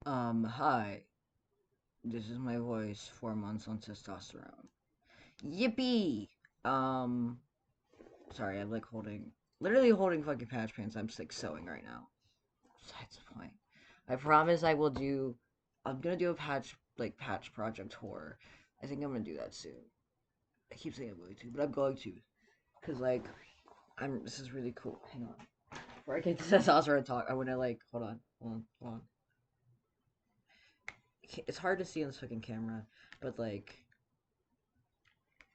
Hi. This is my voice 4 months on testosterone. Yippee! Um, sorry, I'm like literally holding fucking patch pants. I'm just like sewing right now. Besides the point. I promise I'm gonna do a patch project tour. I think I'm gonna do that soon. I keep saying I'm going to, but I'm going to. Cause like, this is really cool. Hang on. Before I get to testosterone talk, I wanna like, hold on. It's hard to see on this fucking camera, but like,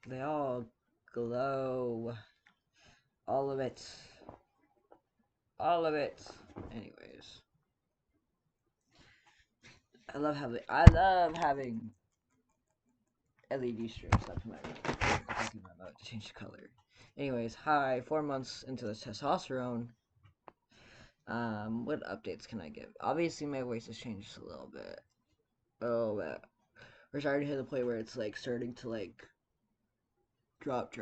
they all glow. All of it. All of it. Anyways, I love having LED strips up to my remote to change the color. Anyways, hi. 4 months into the testosterone. What updates can I give? Obviously, my voice has changed a little bit. Oh, we're starting to hit the point where it's like starting to like drop.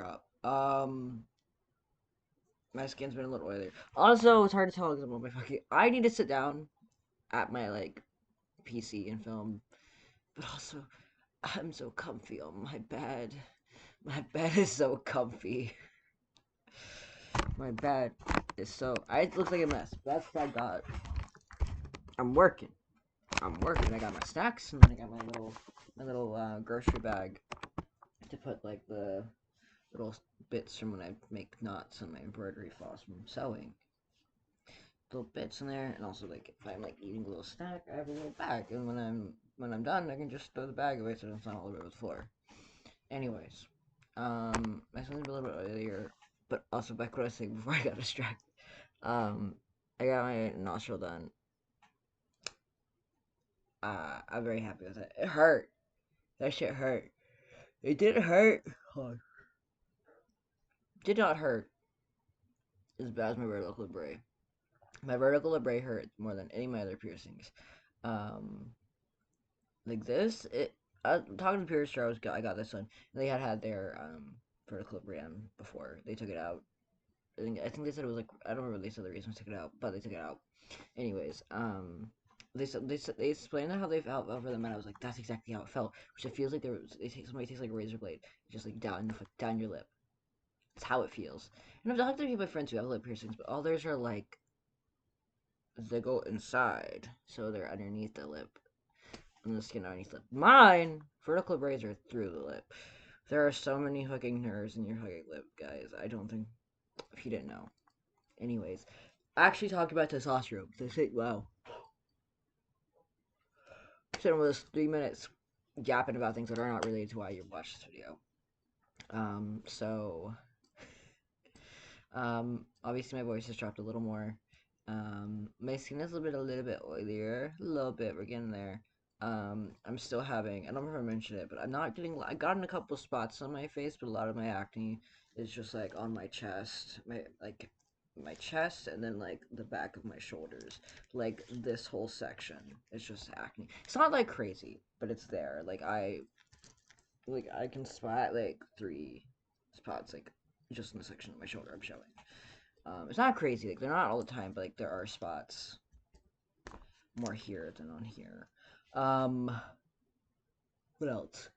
My skin's been a little oily. Also, it's hard to tell because I'm on my fucking. I need to sit down at my like PC and film, but also I'm so comfy on my bed. My bed is so comfy. My bed is so. It looks like a mess. That's what I got. I'm working. I'm working. I got my snacks and then I got my little grocery bag to put like the little bits from when I make knots on my embroidery floss from sewing. Little bits in there, and also like if I'm like eating a little snack, I have a little bag, and when I'm done, I can just throw the bag away so it's not all over the floor. Anyways, I something a little bit earlier, but also back what I was saying before I got distracted. Um, I got my nostril done. I'm very happy with it. It hurt. That shit hurt. It did hurt. Oh, did not hurt as bad as my vertical labret. My vertical labret hurt more than any of my other piercings. Um, like this, talking to Pierce, I got this one. They had their vertical brand before they took it out. I think they said it was like I don't remember they said the reason they took it out, but they took it out. Anyways, they explained how they felt over them, and I was like, that's exactly how it felt. Which it feels like somebody takes like a razor blade, just like down your lip. It's how it feels. And I've talked to my friends who have lip piercings, but all theirs are like they go inside, so they're underneath the lip and the skin underneath the lip. Mine vertical braids are through the lip. There are so many fucking nerves in your fucking lip, guys. I don't think if you didn't know. Anyways, actually talk about testosterone. I think wow, spent almost 3 minutes yapping about things that are not related to why you watch this video. So obviously my voice has dropped a little more. My skin is a little bit oilier, a little bit. We're getting there. I'm still having. I don't remember if I mentioned it, but I'm not getting. I got in a couple spots on my face, but a lot of my acne is just like on my chest, my chest, and then like the back of my shoulders. Like this whole section is just acne. It's not like crazy, but it's there. Like I can spot like 3 spots like just in the section of my shoulder I'm showing. It's not crazy, like they're not all the time, but like there are spots more here than on here. Um, what else?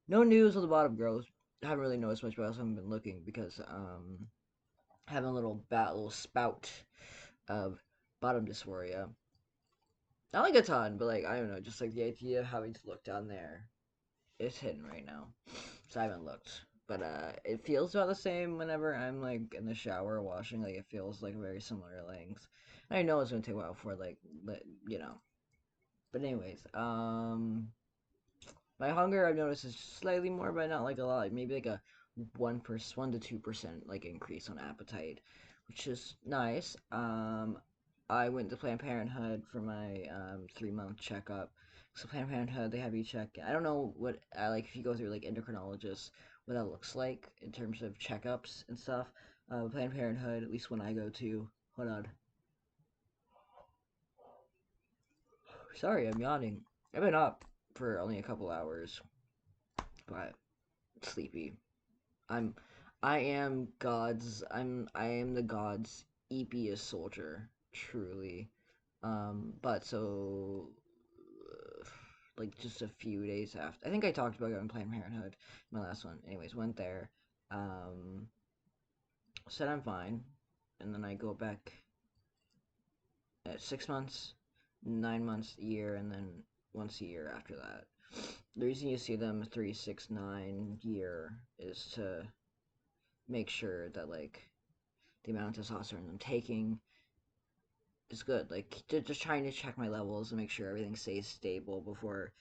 No news on the bottom girls. I haven't really noticed much, but I also haven't been looking because having a little spout of bottom dysphoria. Not like a ton, but like I don't know, just like the idea of having to look down there is hidden right now. So I haven't looked. But it feels about the same whenever I'm like in the shower washing. Like it feels like very similar length. I know it's gonna take a while for you know. But anyways, my hunger I've noticed is slightly more, but not like a lot. Like maybe like a 1% to 2% like increase on appetite, which is nice. I went to Planned Parenthood for my 3 month checkup. So Planned Parenthood, they have you check. I don't know what like if you go through like endocrinologists, what that looks like in terms of checkups and stuff. Planned Parenthood, at least when I go to. Hold on. Sorry, I'm yawning. I've been up for only a couple hours, but sleepy. I'm I am the God's eepiest soldier, truly. But so like just a few days after, I think I talked about going Planned Parenthood, my last one. Anyways, went there, um, said I'm fine, and then I go back at 6 months, 9 months, a year, and then once a year after that. The reason you see them 3, 6, 9 year is to make sure that like the amount of testosterone I'm taking is good. Like just trying to check my levels and make sure everything stays stable before,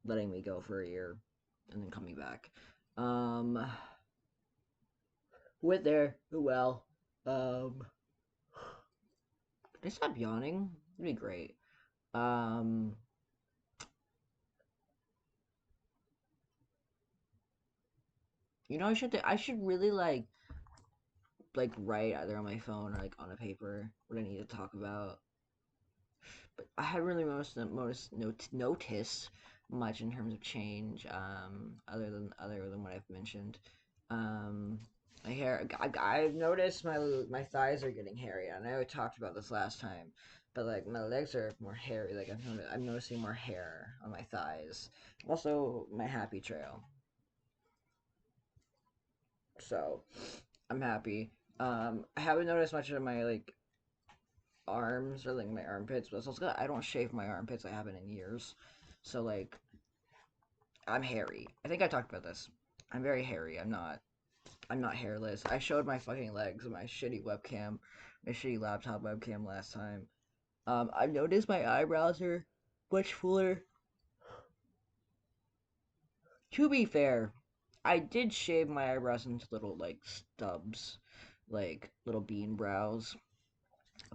letting me go for a year and then coming back. Um, went there. Well, can I stop yawning? It'd be great. Um, I should really like write either on my phone or like on a paper what I need to talk about. But I haven't really noticed much in terms of change, other than what I've mentioned. Um, my hair, I've noticed my thighs are getting hairy. I know I talked about this last time, but like my legs are more hairy. Like I'm noticing more hair on my thighs. Also, my happy trail. So I'm happy. I haven't noticed much of my like arms or like my armpits, but it's also I don't shave my armpits. I haven't in years, so like I'm hairy. I think I talked about this. I'm very hairy. I'm not hairless. I showed my fucking legs on my shitty webcam, my shitty laptop webcam last time. I've noticed my eyebrows are much fuller. To be fair, I did shave my eyebrows into little like stubs, like little bean brows.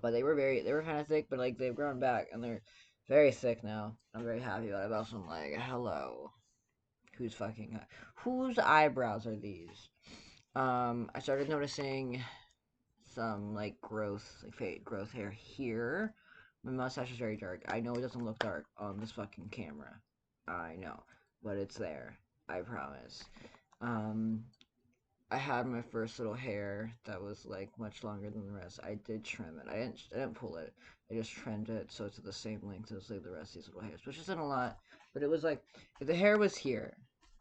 But they were kind of thick, but like they've grown back and they're very thick now. I'm very happy about it. But also, I'm like, hello, whose eyebrows are these? I started noticing some like growth, like fade growth hair here. My mustache is very dark. I know it doesn't look dark on this fucking camera. I know, but it's there. I promise. Um, I had my first little hair that was like much longer than the rest. I did trim it. I didn't pull it. I just trimmed it so it's the same length as like the rest of these little hairs, which isn't a lot. But it was like if the hair was here,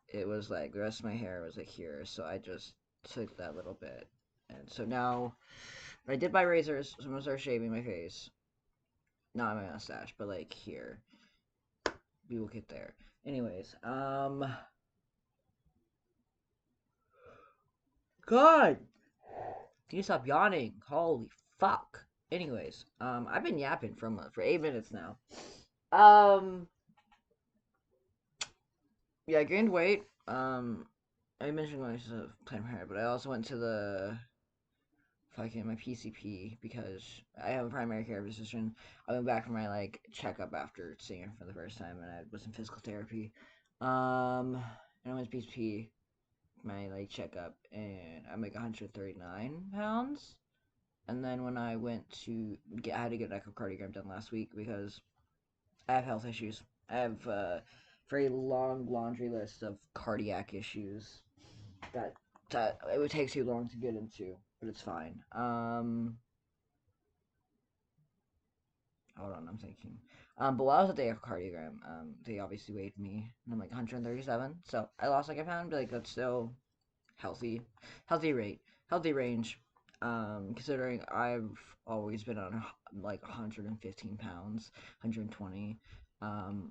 it was like the rest of my hair was like here. So I just took that little bit, and so now I did buy razors. So I'm gonna start shaving my face, not my mustache, but like here. We will get there. Anyways, God, can you stop yawning? Holy fuck. Anyways, I've been yapping for 8 minutes now. Um, yeah, I gained weight. I mentioned when I was playing my hair, but I also went to the fucking my PCP because I have a primary care physician. I went back for my like checkup after seeing her for the first time, and I was in physical therapy. And I went to PCP my like checkup, and I'm like 139 pounds. And then when I went to I had to get an echocardiogram done last week because I have health issues. I have a very long laundry list of cardiac issues that it would take too long to get into, but it's fine. Hold on, I'm thinking. But while I was at the echocardiogram, they obviously weighed me, and I'm like 137, so I lost like a pound, but like that's still healthy, healthy rate, healthy range. Considering I've always been on like 115 pounds, 120,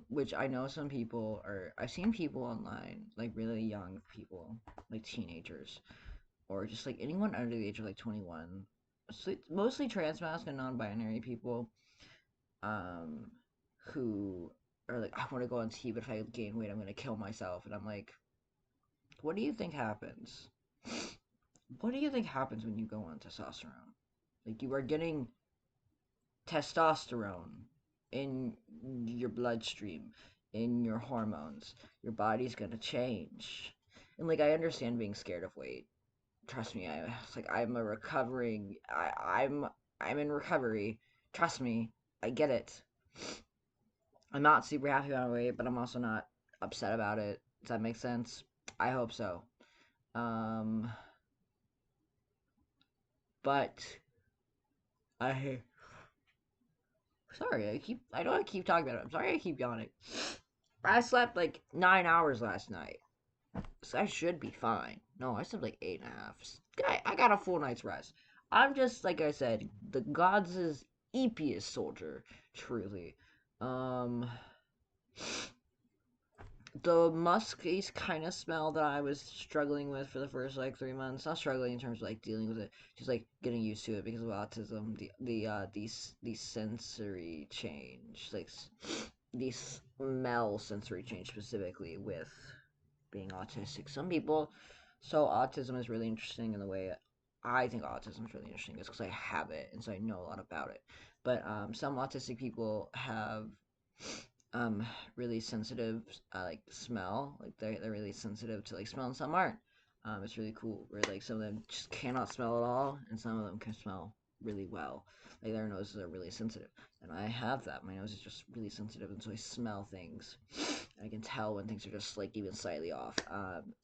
which I know some people are. I've seen people online, like really young people, like teenagers, or just like anyone under the age of like 21. So mostly trans masc and non-binary people, um, who are like, I want to go on T, but if I gain weight, I'm gonna kill myself, and I'm like, what do you think happens? What do you think happens when you go on testosterone? Like you are getting testosterone in your bloodstream, in your hormones. Your body's gonna change. And like I understand being scared of weight. Trust me, it's like I'm a recovering I'm in recovery. Trust me, I get it. I'm not super happy about my weight, but I'm also not upset about it. Does that make sense? I hope so. Um but I Sorry, I know I keep talking about it. I'm sorry I keep yawning. I slept like 9 hours last night. So I should be fine. No, I slept like 8.5. I got a full night's rest. I'm just, like I said, the gods' eepiest soldier, truly. Um, the musky kind of smell that I was struggling with for the first like 3 months. Not struggling in terms of like dealing with it, just like getting used to it because of autism. The sensory change, like the smell sensory change specifically with being autistic. Some people, so autism is really interesting in the way I think autism is really interesting is because I have it and so I know a lot about it. But some autistic people have um really sensitive like smell, like they're really sensitive to like smell, and some aren't. It's really cool where like some of them just cannot smell at all and some of them can smell really well, like their noses are really sensitive, and I have that. My nose is just really sensitive, and so I smell things. I can tell when things are just like even slightly off.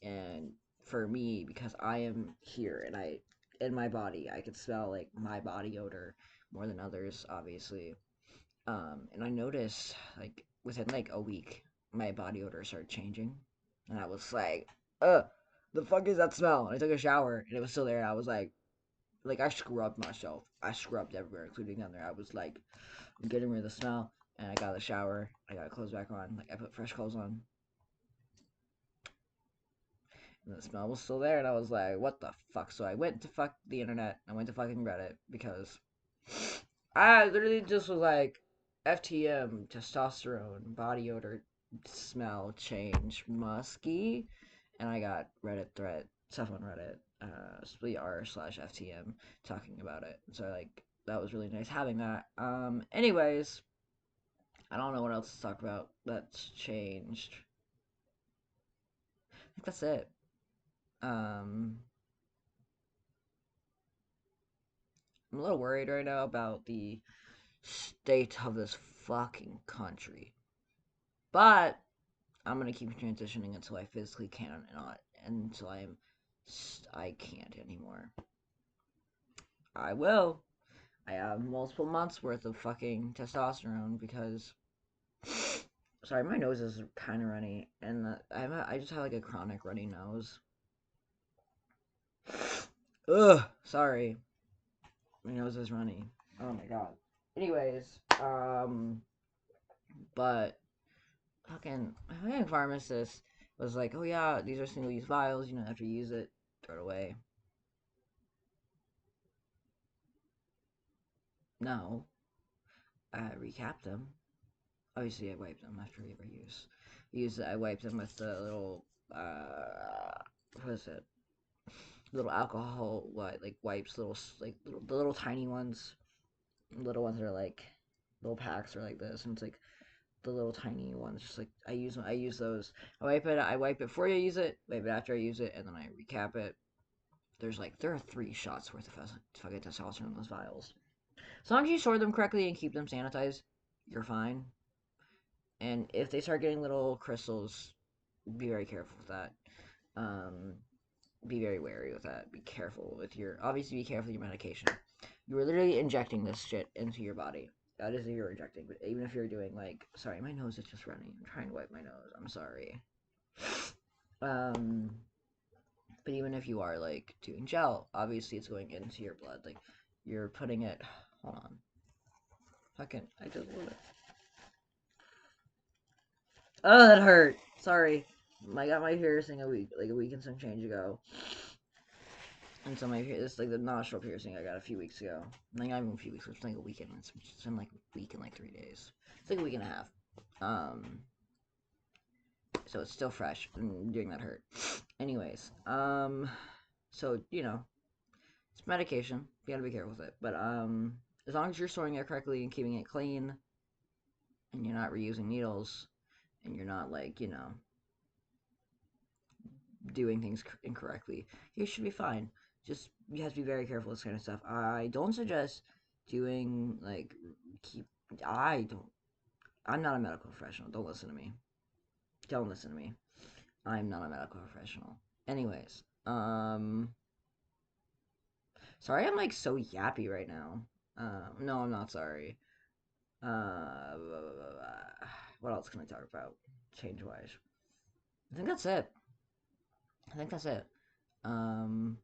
And for me, because I am here and I in my body, I can smell like my body odor more than others, obviously. And I noticed like within like a week, my body odor started changing, and I was uh, the fuck is that smell?" And I took a shower, and it was still there. And I was like I scrubbed myself. I scrubbed everywhere, including down there. I was like, I'm getting rid of the smell, and I got the shower. I got clothes back on. Like I put fresh clothes on, and the smell was still there. And I was like, what the fuck? So I went to fuck the internet. I went to fucking Reddit because I literally just was like, FTM, testosterone, body odor, smell change, musky, and I got Reddit thread stuff on Reddit, split r/FTM talking about it. So like that was really nice having that. Anyways, I don't know what else to talk about that's changed. I think that's it. Um, I'm a little worried right now about the state of this fucking country, but I'm gonna keep transitioning until I physically can not, until I can't anymore. I will. I have multiple months worth of fucking testosterone because. Sorry, my nose is kind of runny, and I just have like a chronic runny nose. Ugh, sorry, my nose is runny. Oh my god. Anyways, but fucking pharmacist was like, oh yeah, these are single use vials, after you use it, throw it away. No, I recap them. Obviously, I wipe them after every use. I wipe them with the little, what is it? Little alcohol, like wipes, the little tiny ones, little ones that are like, little packs are like this, and it's like the little tiny ones. Just like I use those. I wipe it before I use it, wipe it after I use it, and then I recap it. There are 3 shots worth of fucking testosterone in those vials. As long as you store them correctly and keep them sanitized, you're fine. And if they start getting little crystals, be very careful with that. Um, be very wary with that. Be careful with obviously be careful with your medication. You are literally injecting this shit into your body. That is what you're injecting. But even if you're doing like, sorry, my nose is just running. I'm trying to wipe my nose. I'm sorry. Um, but even if you are like doing gel, obviously it's going into your blood. Like you're putting it. Hold on. I just want it. Oh, that hurt. Sorry. I got my piercing a week and some change ago. And so this like the nostril piercing I got a few weeks ago. Like not even a few weeks, it's like a weekend. It's been like a week and like 3 days. It's like a week and a half. So it's still fresh and doing that hurt. Anyways, so it's medication. You gotta be careful with it. But as long as you're storing it correctly and keeping it clean, and you're not reusing needles, and you're not like doing things incorrectly, you should be fine. Just you have to be very careful with this kind of stuff. I don't suggest doing like keep. I don't. I'm not a medical professional. Don't listen to me. Don't listen to me. I'm not a medical professional. Anyways, sorry I'm like so yappy right now. No, I'm not sorry. Blah, blah, blah, blah. What else can I talk about? Change wise. I think that's it. I think that's it. Um,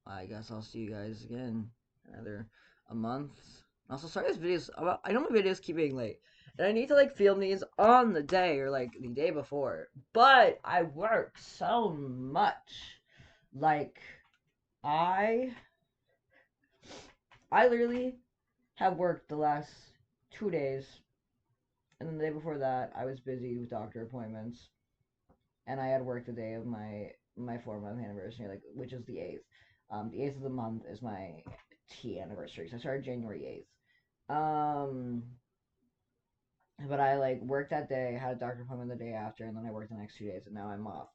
I guess I'll see you guys again another a month. Also, sorry this video's about. I know my videos keep being late, and I need to like film these on the day or like the day before. But I work so much. Like I, I literally have worked the last 2 days, and then the day before that I was busy with doctor appointments, and I had work the day of my 4 month anniversary, like which is the 8th. The 8th of the month is my T anniversary, so I started January 8th. But I like worked that day, had a doctor appointment the day after, and then I worked the next 2 days, and now I'm off.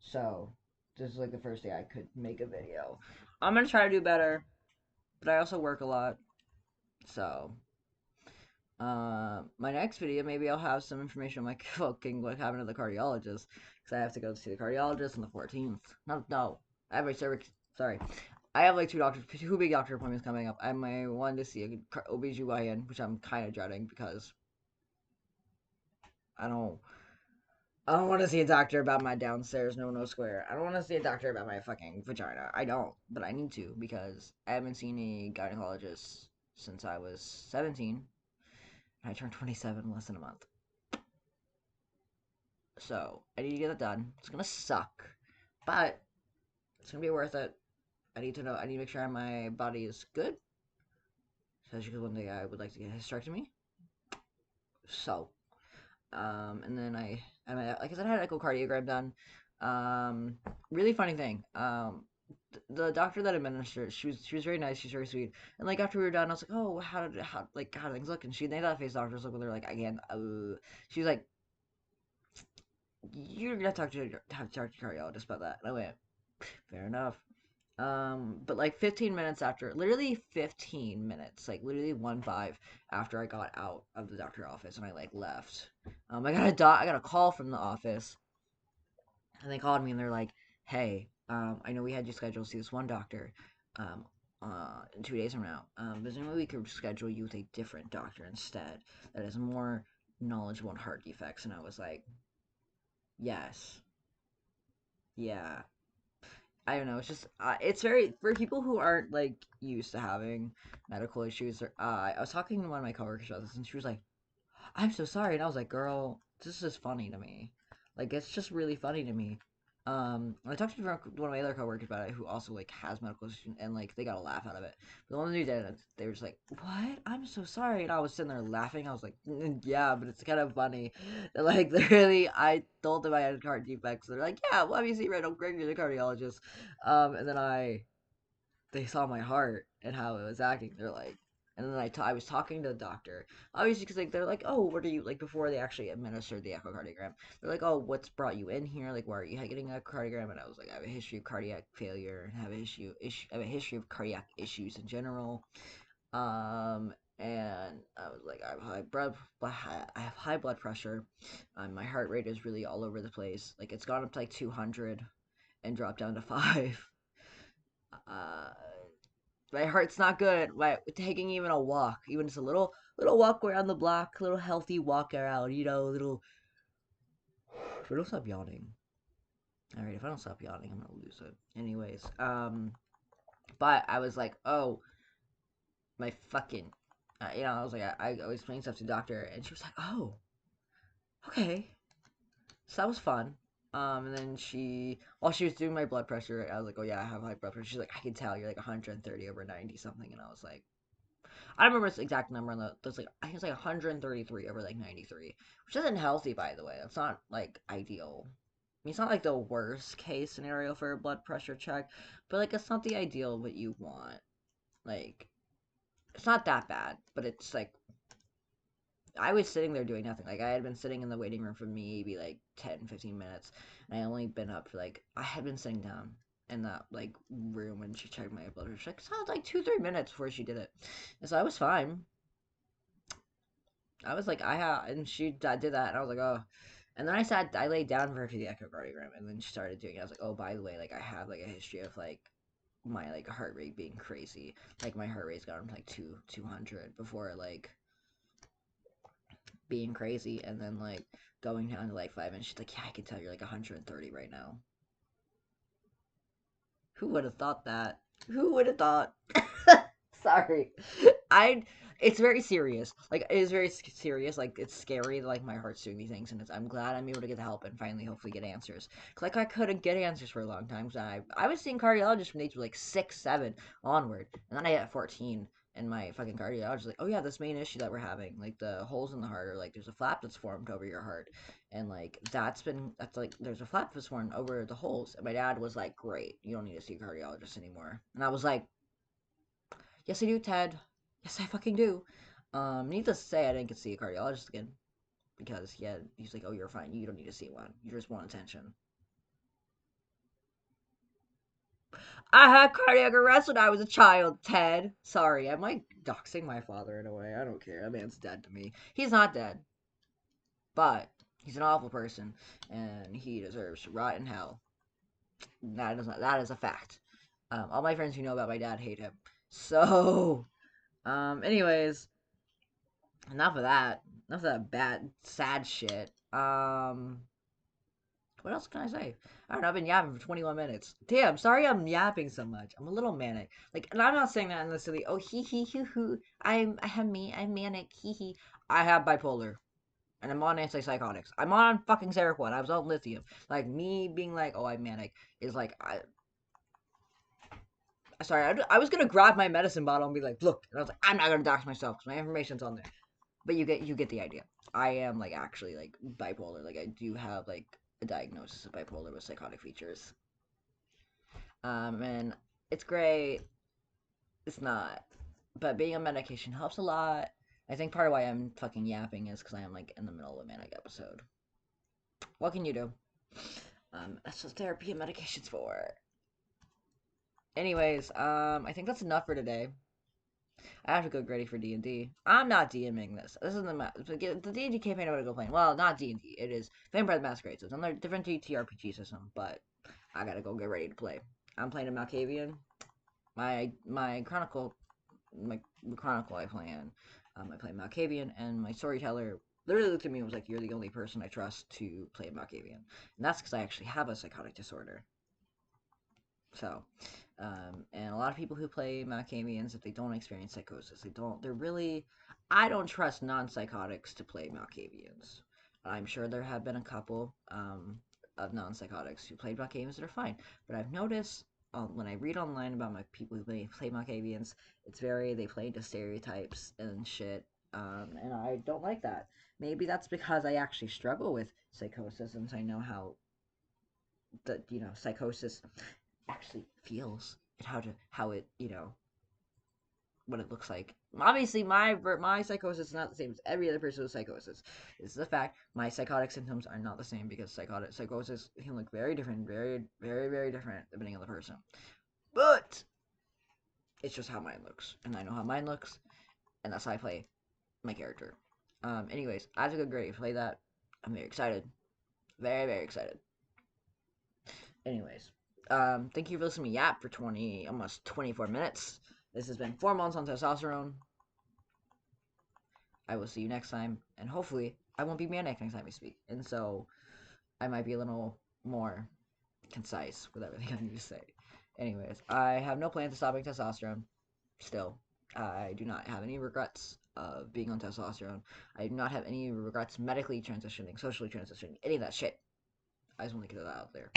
So this is like the first day I could make a video. I'm gonna try to do better, but I also work a lot, so my next video, maybe I'll have some information on my fucking what happened to the cardiologist, because I have to go see the cardiologist on the 14th. No, I have my cervix. Sorry, I have like two big doctor appointments coming up. I have my one to see a OBGYN, which I'm kind of dreading because I don't. I don't want to see a doctor about my downstairs no square. I don't want to see a doctor about my fucking vagina. I don't, but I need to because I haven't seen a gynecologist since I was 17. I turned 27 in less than a month. So I need to get it done. It's gonna suck, but it's gonna be worth it. I need to know. I need to make sure my body is good. Especially because one day I would like to get a hysterectomy. So, and then like I said, I had echocardiogram done. Really funny thing. The doctor that administered, she was very nice. She's very sweet. And like after we were done, I was like, oh, how do things look? And they thought face doctors look. They're like, again, she was like, you're gonna have to talk to your cardiologist about that. And I went, fair enough. But like 15 minutes after, literally 15 minutes, like literally 1-5 after I got out of the doctor office and I like left. I got a call from the office, and they called me and they're like, "Hey, I know we had you scheduled to see this one doctor, um, in 2 days from now. Is there any way we could schedule you with a different doctor instead that is more knowledgeable on heart defects?" And I was like, "Yes, yeah." I don't know. It's just it's very for people who aren't like used to having medical issues. Or, I was talking to one of my coworkers about this, and she was like, "I'm so sorry," and I was like, "Girl, this is funny to me. Like, it's just really funny to me." I talked to one of my other coworkers about it, who also like has medical issues, and like they got a laugh out of it. But the one who didn't, they were just like, "What? I'm so sorry," and I was sitting there laughing. I was like, "Yeah, but it's kind of funny." Like, literally, I told them I had heart defects. They're like, "Yeah, well, obviously, right? Don't bring you to the cardiologist." And then they saw my heart and how it was acting. They're like, and then I was talking to the doctor, obviously, because like they're like, "Oh, what are you like?" Before they actually administered the echocardiogram, they're like, "Oh, what's brought you in here? Like, why are you getting a echocardiogram?" And I was like, "I have a history of cardiac failure and I have a history of cardiac issues in general." And I was like, I have high blood pressure. My heart rate is really all over the place. Like, it's gone up to like 200 and dropped down to 5. Uh, my heart's not good. Taking even a walk, even just a little walk around the block, little healthy walk around, little. If I don't stop yawning, all right. If I don't stop yawning, I'm gonna lose it. Anyways, but I was like, oh, my fucking, I was like, I was explaining stuff to the doctor, and she was like, oh, okay. So that was fun. And then while she was doing my blood pressure, I was like, oh yeah, I have high blood pressure. She's like, I can tell you're like 130 over 90 something, and I was like, I don't remember the exact number on that's like I think it's like 133 over like 93, which isn't healthy, by the way. That's not like ideal. I mean, it's not like the worst case scenario for a blood pressure check, but like it's not the ideal what you want. Like it's not that bad, but it's like I was sitting there doing nothing. Like I had been sitting in the waiting room for maybe like 10, 15 minutes, and I only been up for like I had been sitting down in that like room when she checked my blood pressure. Like, it sounded like 2, 3 minutes before she did it, and so I was fine. I was like, and she did that, and I was like, oh. And then I laid down for her to the echocardiogram, and then she started doing it. I was like, oh, by the way, like, I have, like, a history of, like, my, like, heart rate being crazy. Like, my heart rate's gone to, like, 200 before, like, being crazy, and then like going down to like 5, and she's like, yeah, I can tell you're like 130 right now. Who would have thought that? Who would have thought? Sorry. I it's very serious. Like it is very serious. Like it's scary. Like my heart's doing these things, and I'm glad I'm able to get the help and finally, hopefully, get answers. 'Cause, like I couldn't get answers for a long time. 'Cause I was seeing cardiologists from age like 6, 7 onward, and then I got 14, and my fucking cardiologist like, oh yeah, this main issue that we're having, like the holes in the heart, or like there's a flap that's formed over your heart, and like that's like there's a flap that's formed over the holes. And my dad was like, great, you don't need to see a cardiologist anymore. And I was like, yes, I do, Ted. Yes, I fucking do. Needless to say, I didn't get to see a cardiologist again because he's like, oh, you're fine. You don't need to see one. You just want attention. I had cardiac arrest when I was a child, Ted. Sorry, I'm like doxing my father in a way. I don't care. That man's dead to me. He's not dead, but he's an awful person, and he deserves to rot in hell. That is a fact. All my friends who know about my dad hate him. So, anyways, enough of that. Enough of that bad, sad shit. What else can I say? I don't know. I've been yapping for 21 minutes. Damn, sorry I'm yapping so much. I'm a little manic. Like, and I'm not saying that in the silly, oh, hee hoo. I'm manic, hee hee. I have bipolar. And I'm on antipsychotics. I'm on fucking Seroquel. I was on lithium. Like, me being like, oh, I'm manic is like, sorry, I was gonna grab my medicine bottle and be like, look. And I was like, I'm not gonna dox myself because my information's on there. But you get the idea. I am like actually like bipolar. Like I do have like a diagnosis of bipolar with psychotic features. And it's great. It's not, but being on medication helps a lot. I think part of why I'm fucking yapping is because I am like in the middle of a manic episode. What can you do? That's what therapy and medication's for. Anyways, I think that's enough for today. I have to go get ready for D&D. I'm not DMing this. This is the D&D campaign I'm going to go playing. Well, not D&D. It is Vampire the Masquerade. So it's another different TTRPG system, but I got to go get ready to play. I'm playing a Malkavian. My chronicle, my chronicle I play in. I play Malkavian, and my storyteller literally looked at me and was like, "You're the only person I trust to play Malkavian," and that's because I actually have a psychotic disorder. So, and a lot of people who play Malkavians, if they don't experience psychosis, they're really, I don't trust non-psychotics to play Malkavians. I'm sure there have been a couple of non-psychotics who played Malkavians that are fine, but I've noticed when I read online about my people who play Malkavians, they play into stereotypes and shit, and I don't like that. Maybe that's because I actually struggle with psychosis, and so I know how psychosis actually feels and how it what it looks like. Obviously, my psychosis is not the same as every other person with psychosis. This is a fact. My psychotic symptoms are not the same because psychosis can look very different, very very very different depending on the person. But it's just how mine looks, and I know how mine looks, and that's how I play my character. Anyways, I have to go great play that. I'm very excited, very very excited. Anyways, thank you for listening to me yap for almost 24 minutes. This has been 4 months on testosterone. I will see you next time, and hopefully, I won't be manic next time we speak. And so, I might be a little more concise with everything I need to say. Anyways, I have no plan to stopping testosterone. Still, I do not have any regrets of being on testosterone. I do not have any regrets medically transitioning, socially transitioning, any of that shit. I just want to get that out there.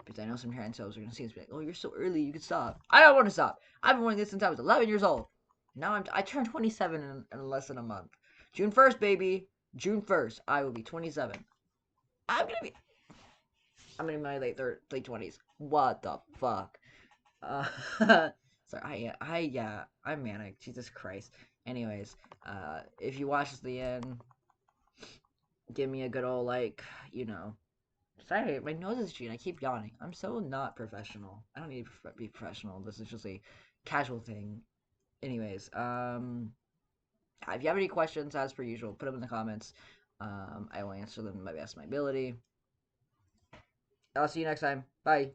Because I know some trans cells are going to see this and be like, oh, you're so early, you can stop. I don't want to stop. I've been wanting this since I was 11 years old. Now I turned 27 in less than a month. June 1st, baby. June 1st, I will be 27. I'm going to be... I'm in my late 20s. What the fuck? Uh, sorry, I'm manic. Jesus Christ. Anyways, if you watch to the end, give me a good old, like, sorry, my nose is itchy and I keep yawning. I'm so not professional. I don't need to be professional. This is just a casual thing. Anyways, if you have any questions, as per usual, put them in the comments. I will answer them to my best of my ability. I'll see you next time. Bye.